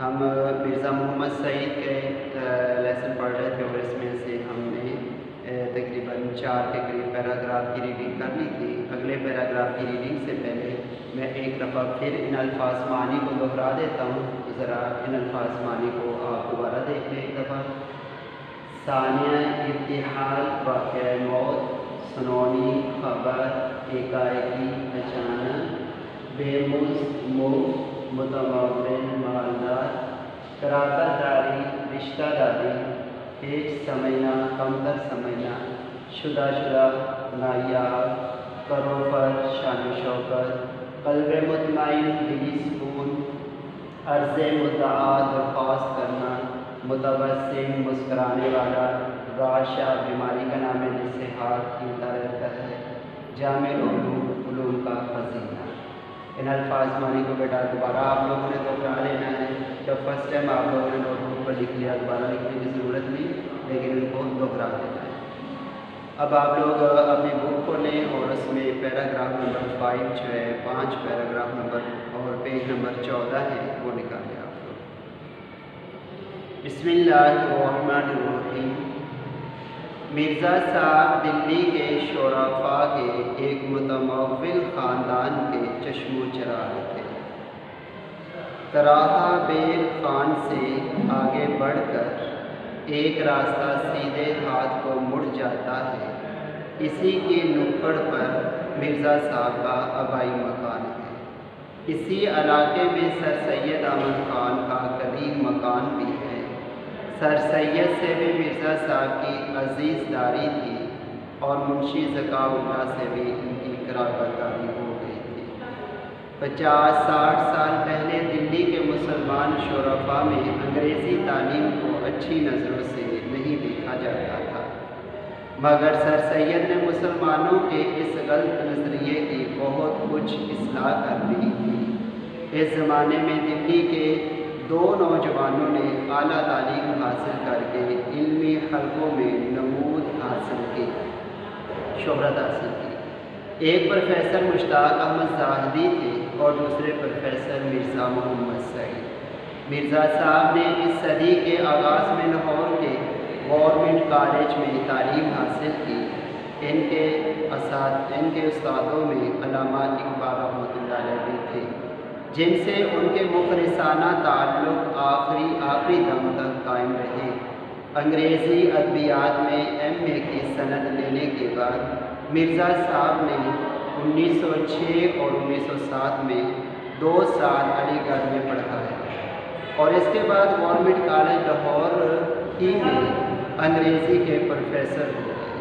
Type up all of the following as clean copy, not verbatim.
ہم مرزا محمد سعید کے لیسن پڑھ رہے تھے اور اس میں سے ہم نے تقریباً 4 کے قریب پیراگراف کی ریڈنگ کر لی تھی۔ اگلے پیراگراف کی ریڈنگ سے پہلے میں ایک دفعہ پھر ان الفاظ معانی کو دہرا دیتا ہوں، ذرا ان الفاظ معانی کو آپ دوبارہ دیکھ لیں ایک دفعہ۔ ثانیہ ارتحال واقعہ موت، سنونی خبر ایکائکی اچانک، بے مزد متمول مالدار، قرابت داری رشتہ داری، ہیچ سمجھنا کمتر سمجھنا، شدہ نایاب، کروپر شان و شوکت، قلب مطمئن دلی سکون، عرض مدعا درخواست کرنا، متبسم مسکرانے والا، راشا بیماری کا نام ہے جس سے ہاتھ کھلتا رہتا ہے، جامع علوم کا خزینہ۔ ان الفاظ معنی کو بیٹا دوبارہ آپ لوگوں نے دوہرا لینا ہے۔ جب فرسٹ ٹائم آپ لوگوں نے نوٹ بک پر لکھ لیا، دوبارہ لکھنے کی ضرورت نہیں، لیکن ان کو دوہرا دینا ہے۔ اب آپ لوگ اپنی بک کو لیں اور اس میں پیراگراف نمبر 5 جو ہے 5 پیراگراف نمبر اور پیج نمبر 14 ہے وہ نکالیں آپ لوگ۔ بسم اللہ الرحمن الرحیم۔ مرزا صاحب دلی کے شرفاء کے ایک متمول خاندان کے چشم و چراغ تھے۔ طرح بیر خان سے آگے بڑھ کر ایک راستہ سیدھے ہاتھ کو مڑ جاتا ہے، اسی کے نکڑ پر مرزا صاحب کا آبائی مکان ہے۔ اسی علاقے میں سر سید احمد خان کا قدیم مکان بھی ہے۔ سر سید سے بھی مرزا صاحب کی عزیز داری تھی اور منشی ذکا اللہ سے بھی ان کی قرابت داری ہو گئی تھی۔ 50-60 سال پہلے دلی کے مسلمان شرفاء میں انگریزی تعلیم کو اچھی نظروں سے نہیں دیکھا جاتا تھا، مگر سر سید نے مسلمانوں کے اس غلط نظریے کی بہت کچھ اصلاح کر دی تھی۔ اس زمانے میں دلی کے 2 نوجوانوں نے اعلیٰ تعلیم حاصل کر کے علمی حلقوں میں نمود حاصل کی، شہرت حاصل کی۔ ایک پروفیسر مشتاق احمد زاہدی تھے اور دوسرے پروفیسر مرزا محمد سعید۔ مرزا صاحب نے اس صدی کے آغاز میں لاہور کے گورنمنٹ کالج میں تعلیم حاصل کی۔ ان کے استادوں میں علامہ اقبال رحمۃ اللہ علیہ بھی تھے، جن سے ان کے مخلصانہ تعلق آخری دم تک قائم رہے۔ انگریزی ادبیات میں ایم اے کی سند لینے کے بعد مرزا صاحب نے 1906 اور 1907 میں 2 سال علی گڑھ میں پڑھایا اور اس کے بعد گورنمنٹ کالج لاہور ہی میں انگریزی کے پروفیسر ہو گئے۔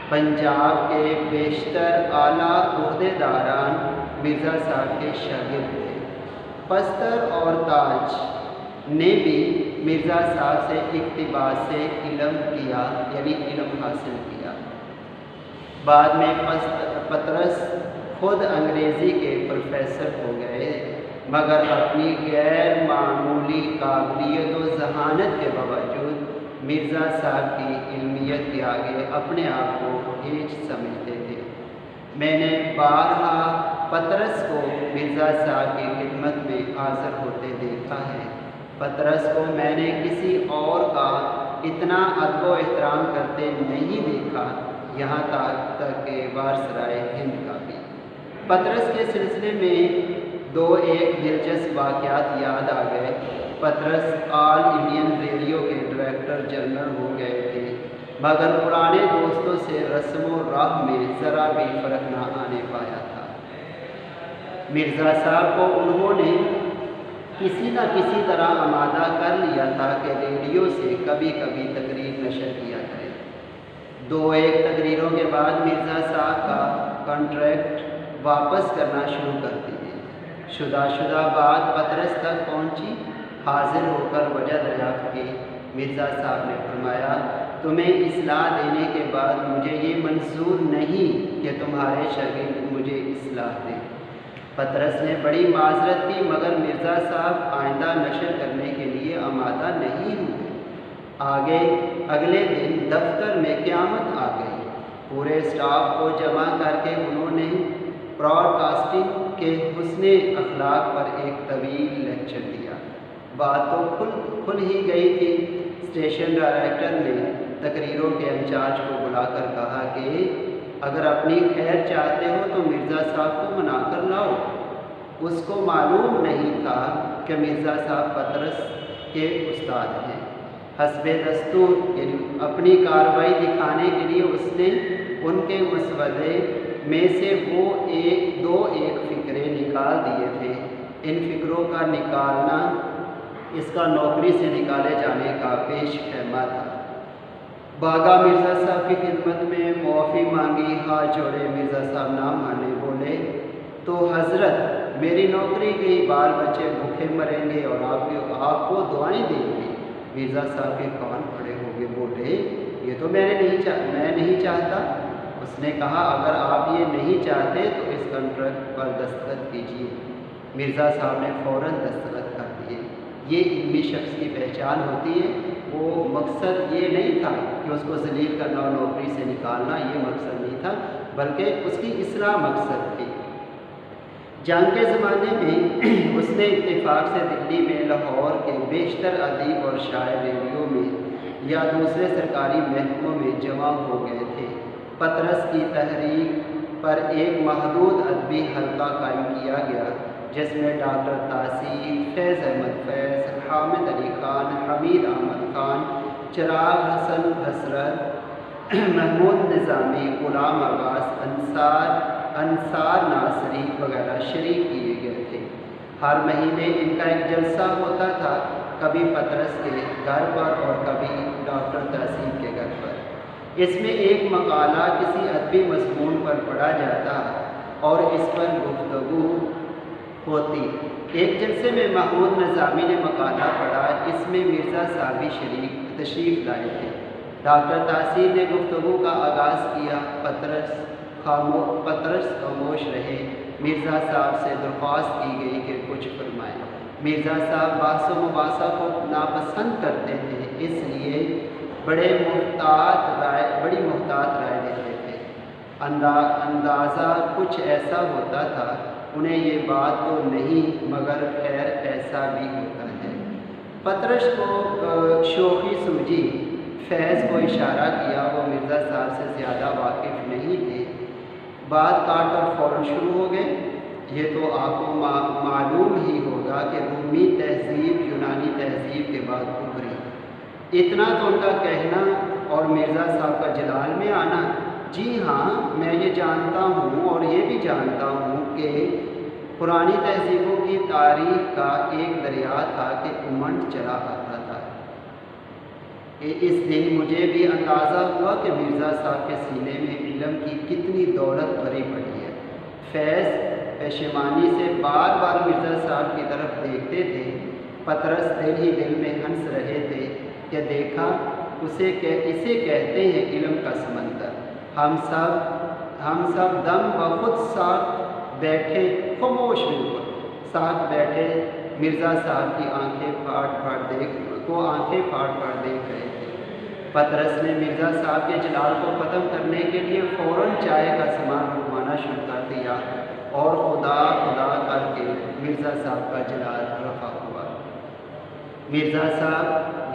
پنجاب کے بیشتر اعلیٰ عہدیداران مرزا صاحب کے شاگرد تھے۔ پستر اور تاج نے بھی مرزا صاحب سے اقتباس سے علم کیا، یعنی علم حاصل کیا۔ بعد میں پطرس خود انگریزی کے پروفیسر ہو گئے، مگر اپنی غیر معمولی قابلیت و ذہانت کے باوجود مرزا صاحب کی علمیت کے آگے اپنے آپ کو ہیچ سمجھتے تھے۔ میں نے بارہا پطرس کو مرزا صاحب کی خدمت میں حاضر ہوتے دیکھا ہے۔ پطرس کو میں نے کسی اور کا اتنا ادب و احترام کرتے نہیں دیکھا، یہاں تک کہ وائسرائے ہند کا بھی۔ پطرس کے سلسلے میں 1 دلچسپ واقعات یاد آ گئے۔ پطرس آل انڈین ریڈیو کے ڈائریکٹر جنرل ہو گئے تھے، مگر پرانے دوستوں سے رسم و راہ میں ذرا بھی فرق نہ آنے پایا تھا۔ مرزا صاحب کو انہوں نے کسی نہ کسی طرح آمادہ کر لیا تھا کہ ریڈیو سے کبھی کبھی تقریر نشر کیا جائے۔ 2-1 تقریروں کے بعد مرزا صاحب کا کانٹریکٹ واپس کرنا شروع کر دیے۔ شدہ بات پطرس تک پہنچی۔ حاضر ہو کر وجہ دریافت کی۔ مرزا صاحب نے فرمایا، تمہیں اصلاح دینے کے بعد مجھے یہ منظور نہیں کہ تمہارے شاگرد مجھے اصلاح دیں۔ پطرس نے بڑی معذرت کی، مگر مرزا صاحب آئندہ نشر کرنے کے لیے آمادہ نہیں ہوئے۔ اگلے دن دفتر میں قیامت آ گئی۔ پورے اسٹاف کو جمع کر کے انہوں نے براڈ کاسٹنگ کے حسن اخلاق پر ایک طویل لیکچر دیا۔ बात तो खुल ही गई थी। स्टेशन डायरेक्टर ने तकरीरों के इंचार्ज को बुलाकर कहा कि अगर अपनी खैर चाहते हो तो मिर्ज़ा साहब को मना कर लाओ। उसको मालूम नहीं था कि मिर्ज़ा साहब पतरस के उस्ताद हैं। हस्बे दस्तूर यानी अपनी कार्रवाई दिखाने के लिए उसने उनके मसवदे में से एक फ़िक्रे निकाल दिए थे। इन फ़िक्रों का निकालना इसका नौकरी से निकाले जाने का पेश खैमा था। बागा मिर्ज़ा साहब की खिदमत में मुआफ़ी मांगी, हाथ जोड़े। मिर्ज़ा साहब ना माने, बोले तो हज़रत मेरी नौकरी गई, बाल बच्चे भूखे मरेंगे और आपको दुआएं देंगे। मिर्ज़ा साहब के कान खड़े हो गए, बोले ये तो मैं नहीं चाहता। उसने कहा अगर आप ये नहीं चाहते तो इस कॉन्ट्रैक्ट पर दस्तखत कीजिए। मिर्ज़ा साहब ने फ़ौरन दस्तखत कर दिए। ये इल्मी शख्स की पहचान होती है। वो मकसद ये नहीं था कि उसको ज़लील करना और नौकरी से निकालना, ये मकसद नहीं था, बल्कि उसकी इस्लाह मकसद थी। जंग के ज़माने में उसने इत्तेफाक से दिल्ली में लाहौर के बेशतर अदीब और शायर रेडियो में या दूसरे सरकारी महकमों में जमा हो गए थे। पतरस की तहरीक पर एक महदूद अदबी हल्का कायम किया गया, जिसमें डॉक्टर तासीर, फैज़ अहमद फैज़, हामिद अली ख़ान, हमीद अहमद ख़ान, चिराग हसन हसरत, महमूद निज़ामी, ग़ुलाम अब्बास अंसार नासरी वगैरह शरीक किए गए थे। हर महीने इनका एक जलसा होता था, कभी पतरस के घर पर और कभी डॉक्टर तासीर के घर पर। इसमें एक मकाला किसी अदबी मज़मून पर पढ़ा जाता और इस पर गुफ्तगू होती। एक जलसे में महमूद निज़ामी ने मकाला पढ़ा, इसमें मिर्ज़ा साहब भी शरीक तशरीफ़ लाए थे। डॉक्टर तासीर ने गुफ्तगू का आगाज़ किया। पतरस खामोश रहे। मिर्ज़ा साहब से दरख्वास्त की गई कि कुछ फरमाएं। मिर्ज़ा साहब बहस व मुबासा को नापसंद करते थे, इसलिए बड़ी मुहतात राय देते थे। अंदाज़ा कुछ ऐसा होता था, उन्हें ये बात तो नहीं मगर खैर ऐसा भी होता है। पतरस को शोखी सूझी। फैज़ को इशारा किया, वो मिर्ज़ा साहब से ज़्यादा वाकिफ़ नहीं थे। बात काट कर फ़ौरन शुरू हो गए। ये तो आपको मालूम ही होगा कि रूमी तहज़ीब यूनानी तहज़ीब के बाद उभरी। इतना तो उनका कहना और मिर्ज़ा साहब का जलाल में आना। जी हाँ, मैं ये जानता हूँ और ये भी जानता हूँ कि पुरानी तहज़ीबों की तारीख़ का एक दरिया था कि उमंड चला आता था। इस दिन मुझे भी अंदाज़ा हुआ कि मिर्ज़ा साहब के सीने में इल्म की कितनी दौलत भरी पड़ी है। फैज़ पेशेमानी से बार बार मिर्ज़ा साहब की तरफ देखते थे। पतरस दिल ही दिल में हंस रहे थे कि देखा इसे कहते हैं इल्म का समंदर। हम सब दम बखुद साथ बैठे, खामोश बिल्कुल साथ बैठे मिर्ज़ा साहब की आंखें फाड़ फाड़ देख रहे थे। पतरस ने मिर्ज़ा साहब के जलाल को ख़त्म करने के लिए फ़ौरन चाय का सामान रुकवाना शुरू कर दिया और खुदा करके मिर्ज़ा साहब का जलाल रफ़ा हुआ। मिर्ज़ा साहब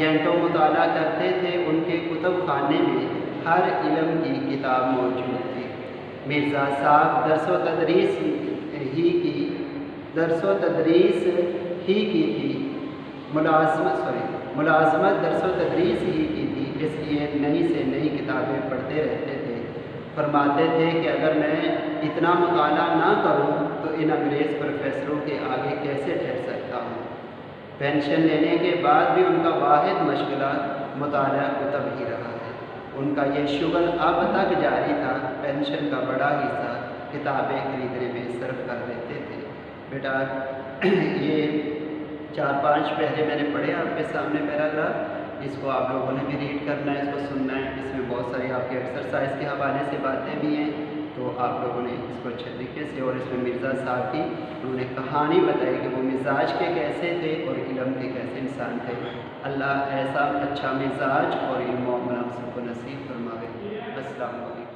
घंटों मुताला करते थे। उनके कुतुब खाने में हर इल्म की किताब मौजूद थी। मिर्ज़ा साहब दरसो तदरीस ही की थी। मुलाज़मत दरसो तदरीस ही की थी, इसलिए नई से नई किताबें पढ़ते रहते थे। फरमाते थे कि अगर मैं इतना मुताला ना करूं तो इन अंग्रेज़ प्रोफेसरों के आगे कैसे ठहर सकता हूं। पेंशन लेने के बाद भी उनका वाहिद मशगला मुताला कुतब ही रहा है। उनका ये शुगल अब तक जारी था। पेंशन का बड़ा हिस्सा किताबें खरीदने में सर्फ कर देते थे। बेटा ये 4-5 पहले मैंने पढ़े आपके सामने पैराग्राफ, इसको आप लोगों ने भी रीड करना है, इसको सुनना है। इसमें बहुत सारी आपके एक्सरसाइज के हवाले से बातें भी हैं, तो आप लोगों ने इसको अच्छे तरीके से, और इसमें मिर्ज़ा साहब की उन्होंने कहानी बताई कि वो मिजाज के कैसे थे और इल्म के कैसे इंसान थे। अल्लाह ऐसा अच्छा मिजाज और इल्म और अमल सबको नसीब फरमावे। अस्सलाम वालेकुम।